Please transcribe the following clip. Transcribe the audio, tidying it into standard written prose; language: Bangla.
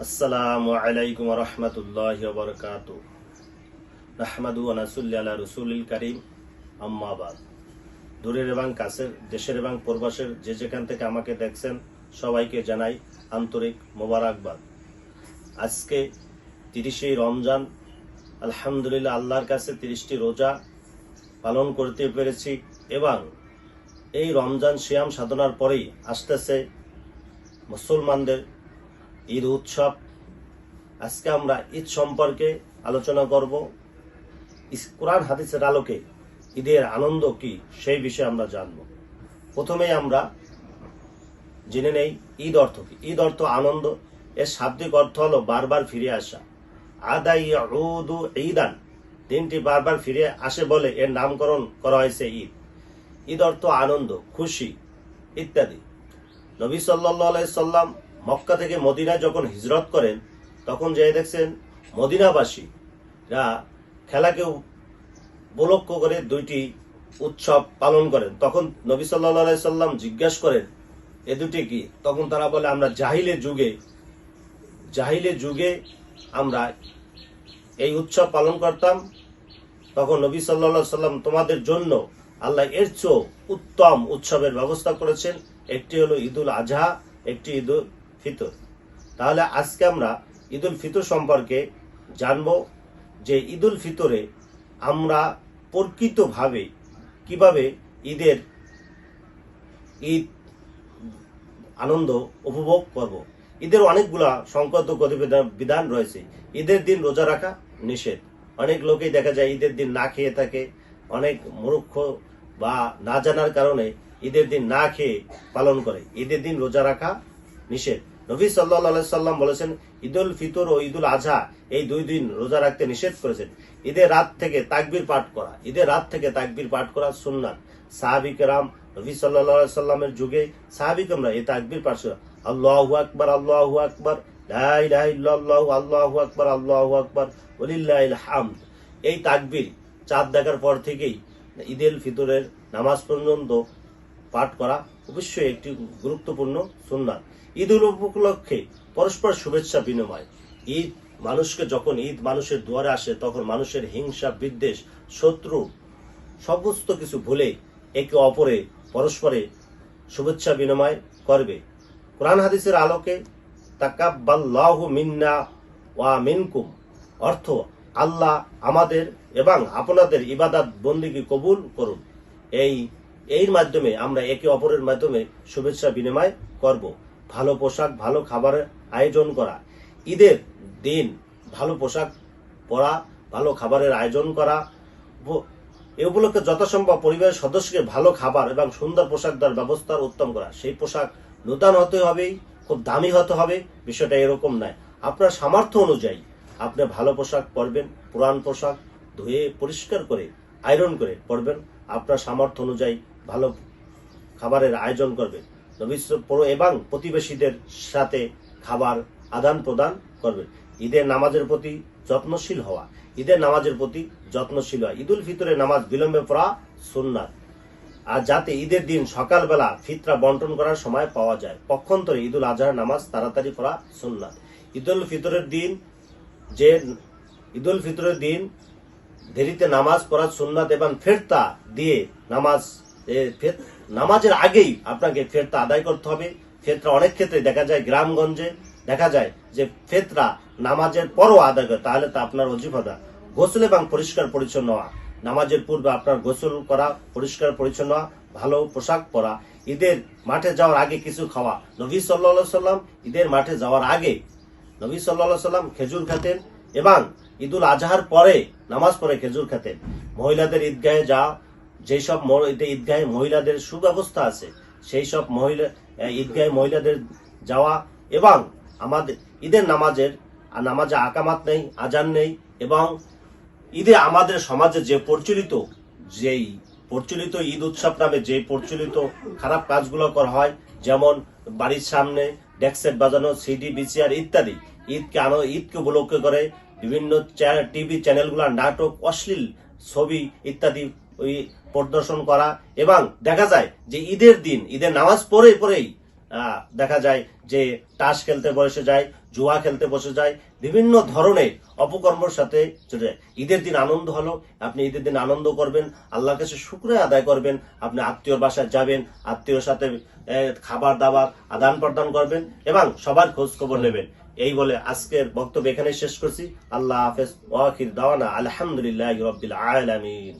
আসসালামু আলাইকুম ওয়া রাহমাতুল্লাহি ওয়া বারাকাতুহু। নাহমাদু ওয়া নাসাল্লি আলা রাসূলিল কারীম, আম্মা বাদ। দূরের এবং কাছের, দেশের এবং প্রবাসের যে যেখান থেকে আমাকে দেখছেন সবাইকে জানাই আন্তরিক মোবারকবাদ। আজকে 30শে রমজান, আলহামদুলিল্লাহ আল্লাহর কাছে 30টি রোজা পালন করতে পেরেছি এবং এই রমজান সিয়াম সাধনার পরেই আসতেছে মুসলমানদের ঈদ উৎসব। আজকে আমরা ঈদ সম্পর্কে আলোচনা করব। কোরআন হাদিসের আলোকে ঈদের আনন্দ কি সেই বিষয়ে আমরা জানব। প্রথমেই আমরা জেনে নেই ঈদ অর্থ কি। ঈদ অর্থ আনন্দ। এর শাব্দিক অর্থ হলো বারবার ফিরে আসা। আদা ইয়াউদু ঈদান, দিনটি বারবার ফিরে আসে বলে এর নামকরণ করা হয়েছে ঈদ। ঈদ অর্থ আনন্দ, খুশি ইত্যাদি। নবী সাল্লাল্লাহু আলাইহি সাল্লাম মক্কা থেকে মদিনায় যখন হিজরত করেন তখন যে দেখছেন মদিনাবাসীরা খেলাকে উপলক্ষ করে দুইটি উৎসব পালন করেন। তখন নবী সাল্লাল্লাহু আলাইহি সাল্লাম জিজ্ঞাসা করেন এ দুটি কি? তখন তারা বলে আমরা জাহিলে যুগে আমরা এই উৎসব পালন করতাম। তখন নবী সাল্লাল্লাহু আলাইহি সাল্লাম তোমাদের জন্য আল্লাহ এর চেয়ে উত্তম উৎসবের ব্যবস্থা করেছেন। একটি হলো ঈদুল আজহা, একটি ঈদুল ফিতর। তাহলে আজকে আমরা ঈদুল ফিতর সম্পর্কে জানব যে ঈদুল ফিতরে আমরা প্রকৃতভাবে কিভাবে ঈদ আনন্দ উপভোগ করব। ঈদের অনেকগুলা সংকট বিধান রয়েছে। ঈদের দিন রোজা রাখা নিষেধ। অনেক লোকেই দেখা যায় ঈদের দিন না খেয়ে থাকে। অনেক মূর্খ বা না জানার কারণে ঈদের দিন না খেয়ে পালন করে। ঈদের দিন রোজা রাখা নিষেধ। নবী সাল্লাল্লাহু আলাইহি সাল্লাম বলেছেন ঈদুল ফিতর ও ঈদুল আজহা এই দুই দিন রোজা রাখতে নিষেধ করেছেন। ঈদের রাত থেকে তাকবীর পাঠ করা সুন্নাত। সাহাবী কেরাম নবী সাল্লাল্লাহু আলাইহি সাল্লামের যুগে সাহাবীগণরা এই তাকবীর পাঠ করে আল্লাহু আকবার, আল্লাহু আকবার, লা ইলাহা ইল্লাল্লাহু, আল্লাহু আকবার, আল্লাহু আকবার, ওয়ালিল্লাহিল হামদ। এই তাকবীর চাঁদ দেখার পর থেকেই ঈদুল ফিতরের নামাজ পর্যন্ত পাঠ করা অবশ্যই একটি গুরুত্বপূর্ণ সুন্নাত। ঈদুল উপলক্ষে পরস্পর শুভেচ্ছা বিনিময়। যখন ঈদ মানুষের দুয়ারে আসে তখন মানুষের হিংসা, বিদ্বেষ, শত্রু সমস্ত কিছু ভুলে একে অপরে পরস্পরে শুভেচ্ছা বিনিময় করবে। কোরআন হাদিসের আলোকে তাকাব্বালাহু মিন্না ওয়া মিনকুম অর্থ আল্লাহ আমাদের এবং আপনাদের ইবাদত বন্দেগী কবুল করুন। এর মাধ্যমে আমরা একে অপরের মাধ্যমে শুভেচ্ছা বিনিময় করব। ভালো পোশাক, ভালো খাবারের আয়োজন করা। ঈদের দিন ভালো পোশাক পরা, ভালো খাবারের আয়োজন করা। এ উপলক্ষে যথাসম্ভব পরিবারের সদস্যকে ভালো খাবার এবং সুন্দর পোশাক দেওয়ার ব্যবস্থার উত্তম করা। সেই পোশাক নূতন হতে হবে, খুব দামি হতে হবে, বিষয়টা এরকম নয়। আপনার সামর্থ্য অনুযায়ী আপনি ভালো পোশাক পরবেন। পুরান পোশাক ধুয়ে পরিষ্কার করে আয়রন করে পরবেন। আপনার সামর্থ্য অনুযায়ী ভালো খাবারের আয়োজন করবেন এবং প্রতিবেশীদের সাথে খাবার আদান প্রদান করবেন। ঈদের নামাজের প্রতি যত্নশীল হওয়া। ঈদুল ফিতরের নামাজ বিলম্বে পড়া সুন্নাত। আর যাতে ঈদের দিন সকালবেলা ফিতরা বন্টন করার সময় পাওয়া যায়। পক্ষান্তরে ঈদুল আজহার নামাজ তাড়াতাড়ি পড়া সুন্নাত। ঈদুল ফিতরের দিন দেরিতে নামাজ পড়া সুন্নাত এবং ফেরতা দিয়ে নামাজের আগেই আপনাকে ফেরতা আদায় করতে হবে। ফেতরা অনেক ক্ষেত্রে দেখা যায়, গ্রামগঞ্জে দেখা যায় যে ফেতরা নামাজের পরও আদায় করে। তাহলে তা আপনার ওজিফা। গোসল এবং পরিষ্কার পরিচ্ছন্ন হওয়া। নামাজের পূর্বে আপনার গোসল করা, পরিষ্কার পরিচ্ছন্ন হওয়া, ভালো পোশাক পরা। ঈদের মাঠে যাওয়ার আগে কিছু খাওয়া। নবী সাল্লাল্লাহু আলাইহি সাল্লাম ঈদের মাঠে যাওয়ার আগে খেজুর খেতেন এবং ঈদুল আজহার পরে নামাজ পড়ে খেজুর খেতেন। মহিলাদের ঈদগাহে যেসব ঈদগাহে মহিলাদের সুব্যবস্থা আছে সেই সব ঈদগাহে মহিলাদের যাওয়া এবং আমাদের ঈদের নামাজে আকামাত নেই, আজান নেই এবং ঈদে আমাদের সমাজে যে প্রচলিত ঈদ উৎসব নামে যে প্রচলিত খারাপ কাজগুলো করা হয়, যেমন বাড়ির সামনে ডেস্ক বাজানো, সিডি, ভিসিআর ইত্যাদি। ঈদকে উপলক্ষ করে বিভিন্ন টিভি চ্যানেলগুলো নাটক, অশ্লীল ছবি ইত্যাদি প্রদর্শন করা এবং দেখা যায় যে ঈদের নামাজ পড়েই দেখা যায় যে তাস খেলতে বসে যায়, জুয়া খেলতে বসে যায়, বিভিন্ন ধরনের অপকর্মের সাথে চলে যায়। ঈদের দিন আনন্দ হলো, আপনি ঈদের দিন আনন্দ করবেন, আল্লাহর কাছে শুকরিয়া আদায় করবেন, আপনি আত্মীয়র বাসায় যাবেন, আত্মীয়র সাথে খাবার দাবার আদান প্রদান করবেন এবং সবার খোঁজ খবর নেবেন। এই বলে আজকের বক্তব্য এখানে শেষ করছি। আল্লাহ হাফেজ। ওয়া আখির দাওয়ানা আলহামদুলিল্লাহি রাব্বিল আলামিন।